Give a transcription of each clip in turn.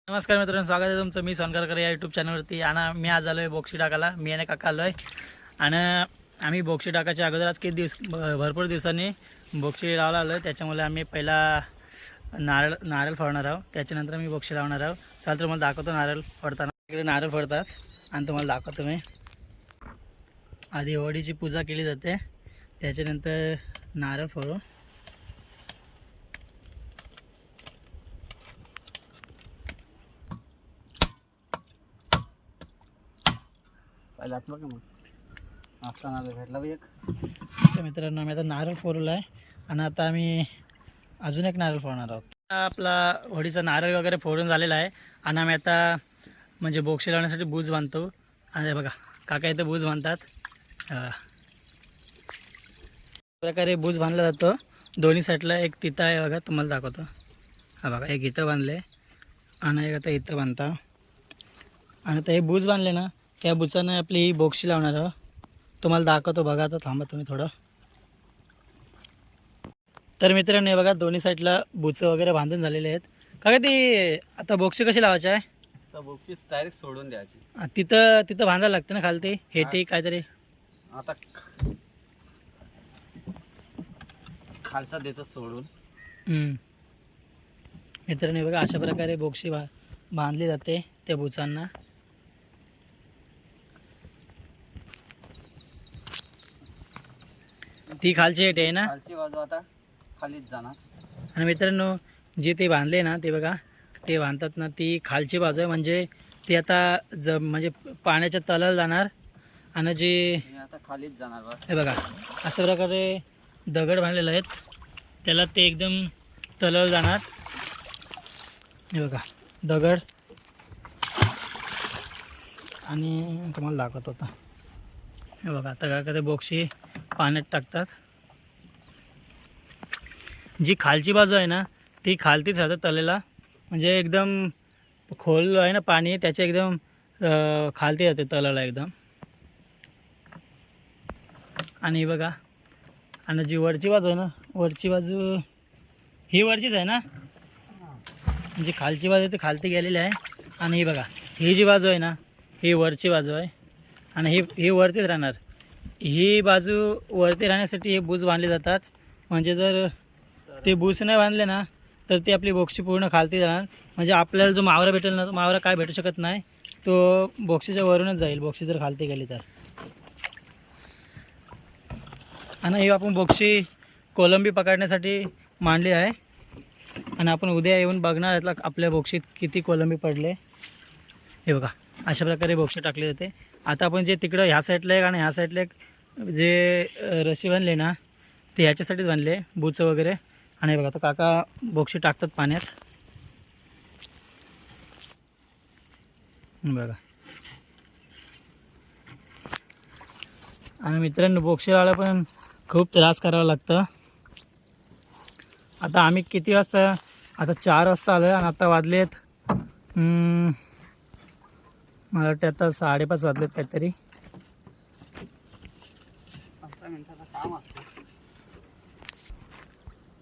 नमस्कार मित्रांनो, स्वागत आहे तुमचं. मी सोनकरकर या यूट्यूब चॅनलवरती. आणि मी आज आलो आहे बोक्षी टाकायला. मी आणि काका आलो आहे. आणि आम्ही बोक्षी टाकायच्या अगोदर आज किती भरपूर दिवसांनी बोक्षी लावला आलो आहे. त्याच्यामुळे आम्ही पहिला नारळ फोडणार आहोत. त्याच्यानंतर मी बोक्षी लावणार आहोत. चाल तुम्हाला दाखवतो नारळ फोडताना. इकडे नारळ फोडतात आणि तुम्हाला दाखवतो मी. आधी होळीची पूजा केली जाते, त्याच्यानंतर नारळ फोडू. मित्रांनो, आम्ही आता नारळ फोडला आहे आणि आता आम्ही अजून एक नारळ फोडणार आहोत. आपला होळीचा नारळ वगैरे फोडून झालेला आहे आणि आम्ही आता म्हणजे बोक्षी लावण्यासाठी बूज बांधतो. आणि बघा काका इथं बूज बांधतात. प्रकारे बूज बांधला जातो. दोन्ही साईडला एक तिथं आहे बघा, तुम्हाला दाखवतो. हा बघा, एक इथं बांधले आणि एक आता इथं बांधता. आणि आता हे बूज बांधले ना, त्या बुचाने आपली ही बोक्षी लावणार आहोत. तुम्हाला दाखवतो बघा. आता थांबा तुम्ही थोडं. तर मित्रांनो, हे बघा दोन्ही साईडला बुचं वगैरे बांधून झालेले आहेत. का ती आता बोक्षी कशी लावायची आहे? तर बोक्षी डायरेक्ट सोडून द्यायची. तिथं बांधायला लागतं ना खालती हेटी काहीतरी. आता खालचा देतो सोडून. मित्रांनो, बघा अशा प्रकारे बोक्षी बांधली जाते त्या बुचांना. ती खालची हेट आहे ना, खालची बाजू आता खालीच जाणार. आणि मित्रांनो, जे ते बांधले ना, ते बघा ते बांधतात ना, ती खालची बाजू आहे. म्हणजे ती आता म्हणजे पाण्याच्या तलाला जाणार आणि जी आता खालीच जाणार. हे बघा अशा प्रकारे दगड बांधलेले आहेत, त्याला ते एकदम तलाला जाणार. हे बघा दगड. आणि तुम्हाला दाखवत होता. हे बघा आता काय करते, बोक्षी पाण्यात टाकतात. जी खालची बाजू आहे ना, ती खालतीच राहतात तलेला. म्हणजे एकदम खोल आहे ना पाणी, त्याच्या एकदम खालती जाते तलाला एकदम. आणि बघा, आणि जी वरची बाजू आहे ना, वरची बाजू ही वरचीच आहे ना, जी खालची बाजू आहे ती खालती गेलेली आहे. आणि ही बघा, ही जी बाजू आहे ना, ही वरची बाजू आहे आणि ही वरतीच राहणार. ही बाजू वरती राहण्यासाठी हे बूज बांधले जातात. म्हणजे जर ते बूज नाही बांधले ना, तर ती आपली बोक्षी पूर्ण खालती जाणार. म्हणजे आपल्याला जो मावरा भेटेल ना, तो मावरा काय भेटू शकत नाही, तो बोक्षीच्या वरूनच जाईल, बोक्षी जर खालती गेली तर. आणि ही आपण बोक्षी कोलंबी पकडण्यासाठी मांडली आहे. आणि आपण उद्या येऊन बघणार यातला आपल्या बोक्षीत किती कोलंबी पडले. हे बघा अशा प्रकारे बोक्षी टाकली जाते. आता आपण जे तिकडं ह्या साईडला एक आणि ह्या साईडला एक जे रशी बांधले ना, ते ह्याच्यासाठीच बांधले बुचं वगैरे. आणि बघा आता काका बोक्षी टाकतात पाण्यात. बघा. आणि मित्रांनो, बोक्षी लावायला पण खूप त्रास करावा लागतं. आता आम्ही किती वाजता, आता 4 वाजता आलो आहे आणि आता वाजलेत मला वाटतं आता 5:30 वाजलेत काहीतरी.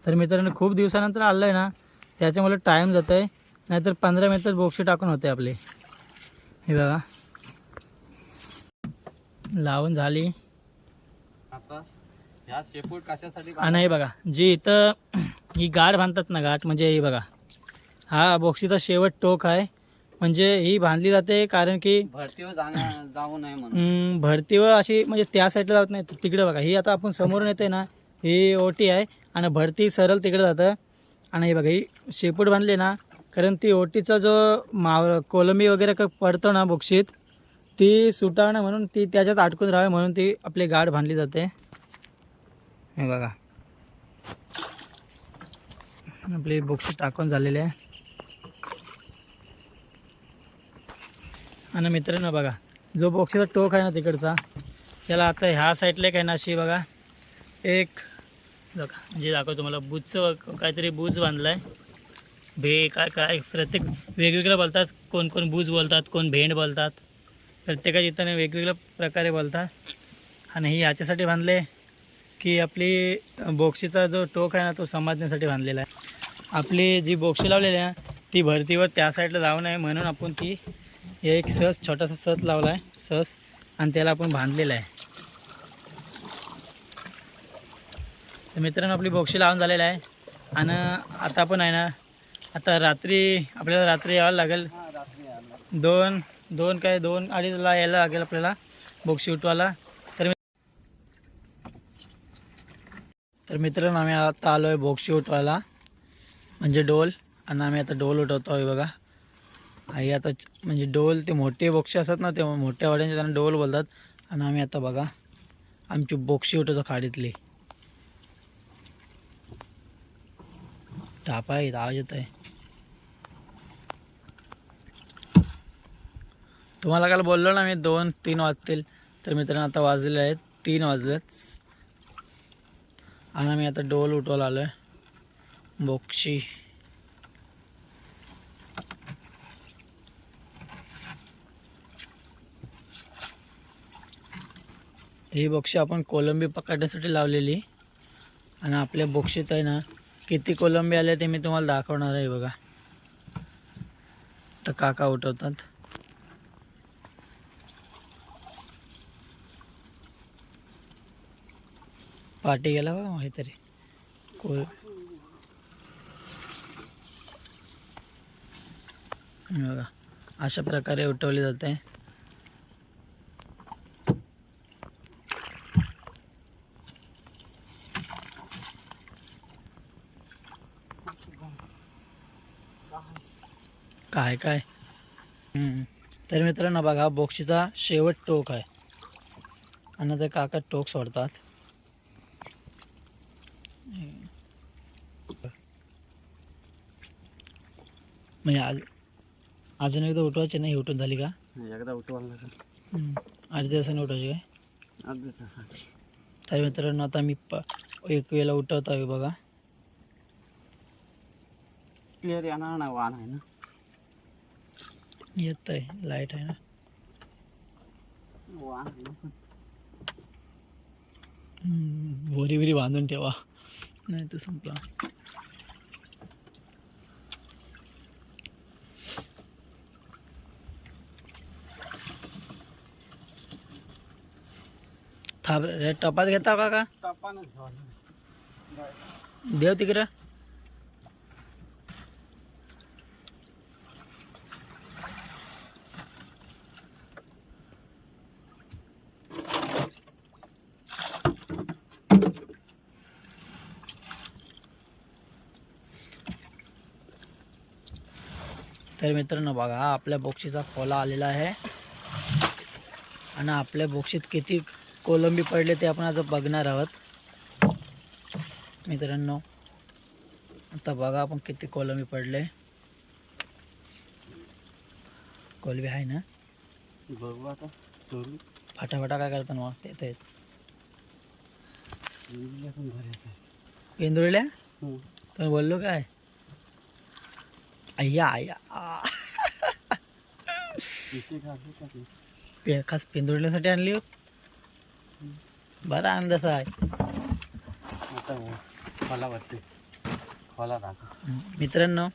तर मित्रांनो, खूप दिवसानंतर आलं आहे ना, त्याच्यामुळे टाईम जातो आहे. नाहीतर 15 मिनिटात बोक्षी टाकून होते आपले. हे बघा लावून झाली. आता ह्या शेपूट कशासाठी? आणि हे बघा, जी इथं ही गाठ बांधतात ना, गाठ म्हणजे ही बघा, हा बोक्षीचा शेवट टोक आहे. म्हणजे ही बांधली जाते कारण की भरतीवर जाऊ नये म्हणून. भरतीवर अशी म्हणजे त्या साईडला जात नाही, तिकडे बघा. ही आता आपण समोरून येते ना, ही ओटी आहे आणि भरती सरळ तिकडे जातं. आणि हे बघा ही शेपूट बांधली ना, कारण ती ओटीचा जो कोलंबी वगैरे पडतो ना बोक्षीत, ती सुटावणं म्हणून, ती त्याच्यात अडकून राहावी म्हणून ती आपली गाठ बांधली जाते. हे बघा आपली बोक्षी टाकून झालेली आहे. आणि मित्रांनो बघा, जो बोक्षीचा टोक आहे ना तिकडचा, त्याला आता ह्या साईडला काय ना अशी बघा एक बघा जे दाखवतो तुम्हाला, बूजचं काहीतरी बूज बांधलं आहे. काय काय प्रत्येक वेगवेगळं बोलतात. कोण कोण बूज बोलतात, कोण भेंड बोलतात. प्रत्येकाच्या इथं वेगवेगळ्या प्रकारे बोलतात. आणि ही याच्यासाठी बांधले की आपली बोक्षीचा जो टोक आहे ना, तो समजण्यासाठी बांधलेला आहे. आपली जी बोक्षी लावलेली आहे ती भरतीवर त्या साईडला जाऊ नये म्हणून आपण ती एक सहज छोटासा सत लावला आहे सहज आणि त्याला आपण बांधलेला आहे. तर मित्रांनो आपली बोक्षी लावून झालेला आहे आणि आता आपण आहे ना आता आपल्याला रात्री यावं लागेल. दोन 2-2:30ला यायला लागेल आपल्याला बोक्षी उठवायला. तर मित्रांनो आम्ही आता आलो आहे बोक्षी उठवायला म्हणजे डोल. आणि आम्ही आता डोल उठवतो आहे बघा. आई आता म्हणजे डोल ते मोठे बोक्षे असतात ना ते मोठ्या वाड्यांचे त्यांना डोल बोलतात. आणि आम्ही आता बघा आमची बोक्षी उठवतो खाडीतली. टापा आहे आवाज येत आहे. तुम्हाला काल बोललो ना मी 2-3 वाजतील. तर मित्रांनो आता वाजले आहेत 3 वाजलेत आणि आम्ही आता डोल उठवायला आलो आहे बोक्षी. ही बोक्षी आपण कोलंबी पकडण्यासाठी लावलेली आणि आपल्या बोक्षीत आहे ना किती कोलंबी आले ते मी तुम्हाला दाखवणार आहे बघा. तर काका उठवतात. पाठी गेला बघा काहीतरी बघा अशा प्रकारे उठवली जाते. काय तर मित्रांनो बघा बोक्षीचा शेवट टोक आहे आणि ते काका टोक सोडतात. म्हणजे अजून एकदा उठवायची नाही. उठून झाली का एकदा उठवायला लागेल. अर्ध्या तासाने उठवायची काय. अर्ध्या तासाची. तर मित्रांनो आता मी एक वेळेला उठवत आहे बघा. क्लिअर येणार ना वाहन आहे ना येत आहे लाईट आहे ना वाहन आहे ना. बोरी बिरी बांधून ठेवा नाही तर संपला. टपात घेता का तापानच घ्यावं. देव तिकडं. तर मित्रांनो बघा आपल्या बोक्षीचा खोला आलेला आहे आणि आपल्या बोक्षीत किती कोलंबी पडले ते आपण आता बघणार आहोत. मित्रांनो आता बघा आपण किती कोलंबी पडले. कोलंबी आहे ना बघू आता सोडून फाटाफाटा काय करतात मग ते ते पण भरायचं. पेंदुरल्या तर बोललो काय अय्या खास पेंदुरण्यासाठी आणली हो. बरा अंदाज आहे. आता मला वाटते खोला दाखव. मित्रांनो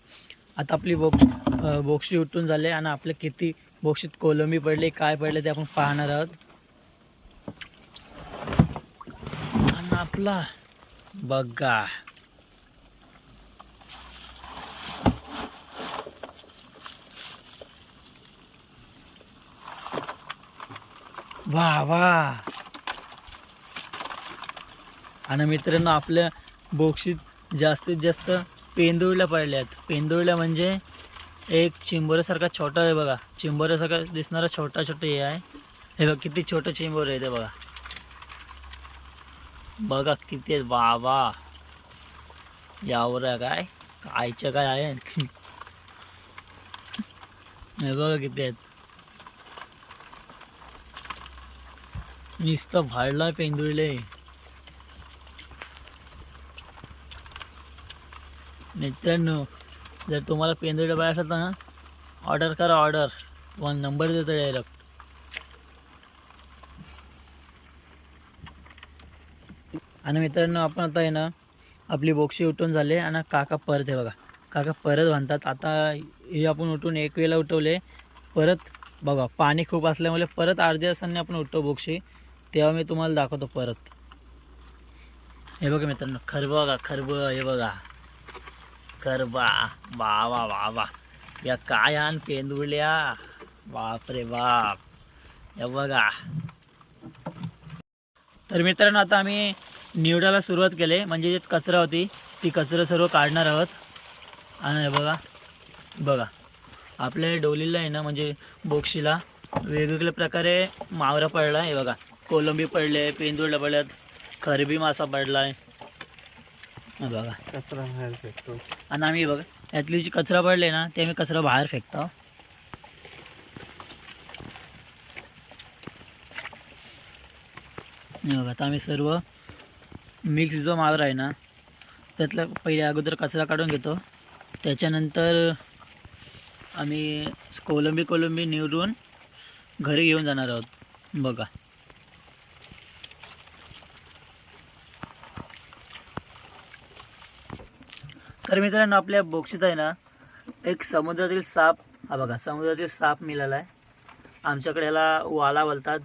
आता आपली बोक्षी उठून झाले आणि आपले किती बोक्षीत कोलंबी पडले काय पडले ते आपण पाहणार आहोत. आणि आपला बघा वा वा. आणि मित्रांनो आपल्या बोक्षीत जास्तीत जास्त पेंदुरल्या पडल्यात. पेंदुरल्या म्हणजे एक चिंबोऱ्यासारखा छोटा आहे बघा. चिंबोऱ्यासारखा दिसणारा छोटा हे आहे. हे बघा किती छोटं चिंबोर आहे ते बघा. बघा किती आहेत. वा वा यावर काय आईच्या काय आहे. हे बघा किती आहेत. नुसतं भाडला पेंदुरले. मित्रांनो जर तुम्हाला पेंदुरले पाहिजे असेल ना ऑर्डर करा. ऑर्डर वन नंबर देतो डायरेक्ट. आणि मित्रांनो आपण आता आहे ना आपली बोक्षी उठून झाले आणि काका परत आहे बघा काका परत बांधतात. आता हे आपण उठून एक वेळेला उठवले, परत बघा पाणी खूप असल्यामुळे परत अर्ध्या तासांनी आपण उठतो बोक्षी, तेव्हा मी तुम्हाला दाखवतो परत. हे बघा मित्रांनो, खरब बघा, खरब हे बघा, खरबा. वा वा वा वा, या काय आण पेंदुळल्या, बापरे बाप. हे बघा. तर मित्रांनो आता आम्ही निवडायला सुरुवात केली, म्हणजे जे कचरा होती ती कचरा सर्व काढणार आहोत. आणि हे बघा बघा आपल्या डोलीला आहे ना, म्हणजे बोक्षीला वेगवेगळ्या प्रकारे मावरा पडला आहे. बघा कोलंबी पडले, पेंदुळला पडल्यात, खरबी मासा पडला आहे. बघा कचरा बाहेर फेकतो. आणि आम्ही बघा यातली जी कचरा पडले ना, ते आम्ही कचरा बाहेर फेकतो. बघा आता आम्ही सर्व मिक्स जो मावरा आहे ना, त्यातला पहिले अगोदर कचरा काढून घेतो. त्याच्यानंतर आम्ही कोलंबी निवडून घरी घेऊन जाणार आहोत. बघा तर मित्रांनो, आपल्या बोक्षीत आहे ना एक समुद्रातील साप, हा बघा समुद्रातील साप मिळाला आहे. आमच्याकडे ह्याला वाला बोलतात.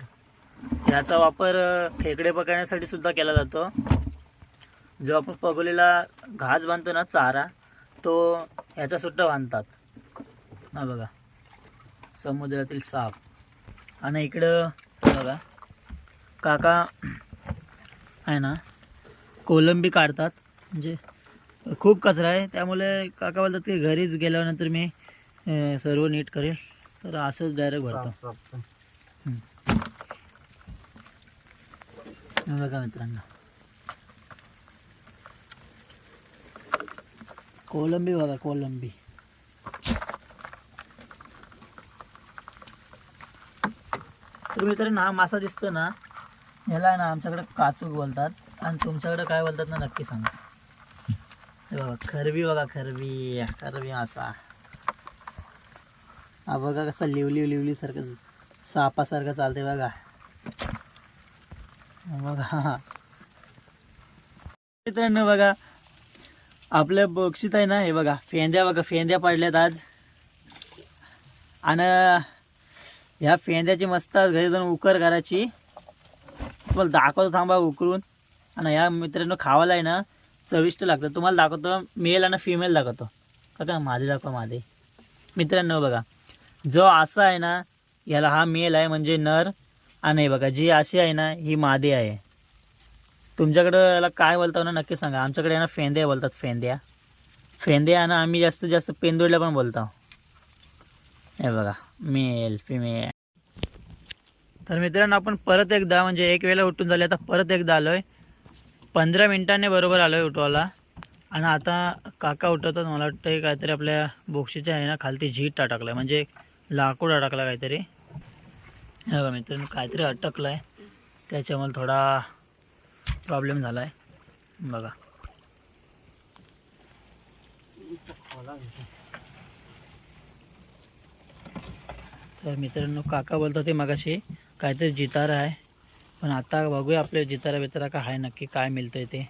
ह्याचा वापर खेकडे पकडण्यासाठी सुद्धा केला जातो. जो आपण पगोलीला घास बांधतो ना, चारा, तो ह्याचा सुद्धा बांधतात. हा बघा समुद्रातील साप. आणि इकडं बघा काका आहे ना कोलंबी काढतात. म्हणजे खूप कचरा आहे, त्यामुळे काका बोलतात की घरीच गेल्यानंतर मी सर्व नीट करेल. तर असंच डायरेक्ट भरतो. बघा मित्रांनो, कोलंबी बघा, कोलंबी. तर मित्रांनो, हा मासा दिसतो ना, याला आहे ना आमच्याकडे काचूक बोलतात, आणि तुमच्याकडे काय बोलतात ना नक्की सांगा. हे बघा खरबी, बघा खरबी, खरबी मासा. हा बघा कसं लिवली सारखं सापासारखं चालते बघा. बघा मित्रांनो, बघा आपल्या बोक्षीत आहे ना, हे बघा फेंद्या, बघा फेंद्या पडल्यात आज. आणि ह्या फेंद्याची मस्त घरी जाऊन उकर करायची. तुम्हाला दाखवतो थांबा उकरून. आणि ह्या मित्रांनो खावायला आहे ना चविष्ट लागतं. तुम्हाला दाखवतो मेल आणि फिमेल दाखवतो. का मादी दाखवा, मादी. मित्रांनो बघा, जो असा आहे ना याला हा मेल आहे, म्हणजे नर. आणि बघा जी अशी आहे ना ही मादी आहे. तुमच्याकडं याला काय बोलतो ना नक्की सांगा. आमच्याकडे आहे ना फेंद्या बोलतात, फेंद्या. फेंद्या आणि आम्ही जास्तीत जास्त पेंदुळल्या पण बोलतो. हे बघा मेल फिमेल. तर मित्रांनो, आपण परत एकदा, म्हणजे एक वेळेला उठून झाले, आता परत एकदा आलोय. 15 मिनिटांनी बरोबर आलोय उठवायला. आणि आता काका उठवतात. मला वाटतं काहीतरी आपल्या बोक्षीच्या आहे ना खालती झीट अटकलाय, म्हणजे लाकूड अटकला काहीतरी. हे बघा मित्रांनो, काहीतरी अटकलं आहे, त्याच्यामुळे थोडा प्रॉब्लेम झाला आहे. बघा तर मित्रांनो, काका बोलतात ते मगाशी काहीतरी जितारा आहे. पण आता बघूया आपल्या जितारा बितारा का आहे नक्की, काय मिळतंय ते.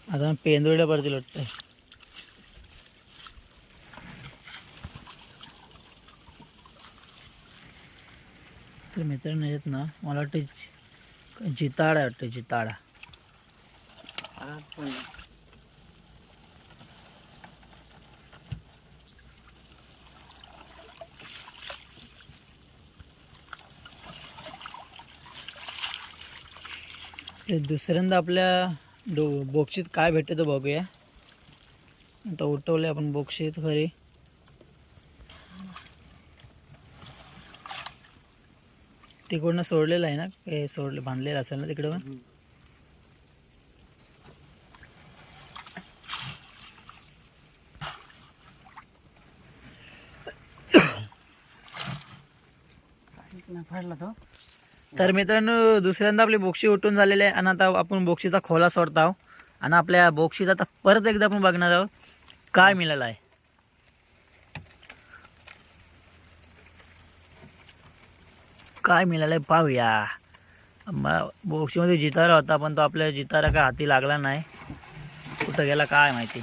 आता पेंदुळ्या पडतील वाटतं. तर मित्रांनो येत ना, मला वाटतं जिताडा वाटतं, जिताडा. दुसऱ्यांदा आपल्या बोक्षीत काय भेटतं बघूया. आता उठवले आपण बोक्षीत खरी. तिकडनं सोडलेलं आहे ना, हे सोडलं बांधलेलं असेल ना तिकडं पण. फाडला तो. तर मित्रांनो, दुसऱ्यांदा आपली बोक्षी उठून झालेली आहे. आणि आता आपण बोक्षीचा खोला सोडत आहोत. आणि आपल्या बोक्षीचा आता परत एकदा आपण बघणार आहोत काय मिळालं आहे. काय मिळालं पाहूया. बोक्सीमध्ये जितारा होता पण तो आपल्या जितारा काय हाती लागला नाही. कुठं गेला काय माहिती.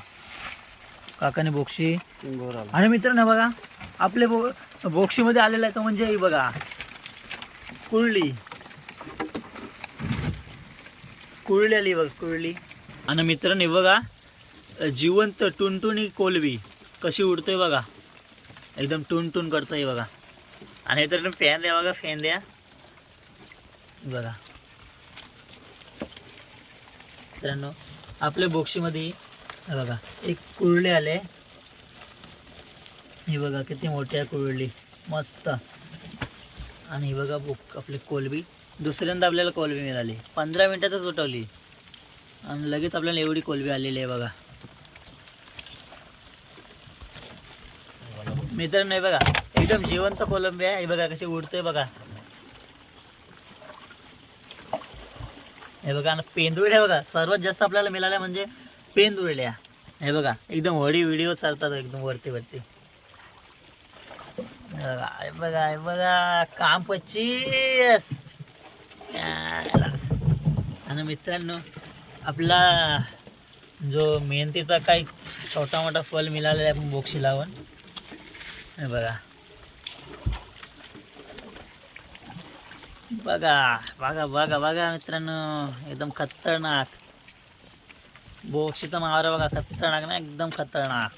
काकाने बोक्शी चिंबोर आला. आणि मित्रांनो बघा आपले बोक्शीमध्ये आलेला आहे तो म्हणजे ही बघा कुळली. कुळली आली बघ कुळली. आणि मित्रांनो बघा जिवंत टुनटुनी कोलबी कशी उडतोय बघा. एकदम टुनटुन करतोय बघा. आणि तर फॅन द्या बघा फॅन द्या बघा. मित्रांनो आपल्या बोक्शीमध्ये हे बघा एक कुळले आले. हे बघा किती मोठी आहे कुळली मस्त. आणि हे बघा आपली कोलबी दुसऱ्यांदा आपल्याला कोलबी मिळाली. 15 मिनिटातच उठवली आणि लगेच आपल्याला एवढी कोलबी आलेली आहे बघा. मित्रांनो हे बघा एकदम जिवंत कोलंबी आहे. हे बघा कशी उडतोय बघा. हे बघा आणि पेंदुळ्या बघा सर्वात जास्त आपल्याला मिळाल्या म्हणजे पेंदुळ्या. हे बघा एकदम वडी व्हिडिओ चालतात एकदम वरती वरती. हे बघा काम 25. आणि मित्रांनो आपला जो मेहनतीचा काही छोटा मोठा फल मिळालेला आहे आपण बोक्शी लावून. हे बघा बघा बघा बघा बघा मित्रांनो एकदम खतरनाक बोक्शीचा मावरा बघा. खतरनाक ना एकदम खतरनाक.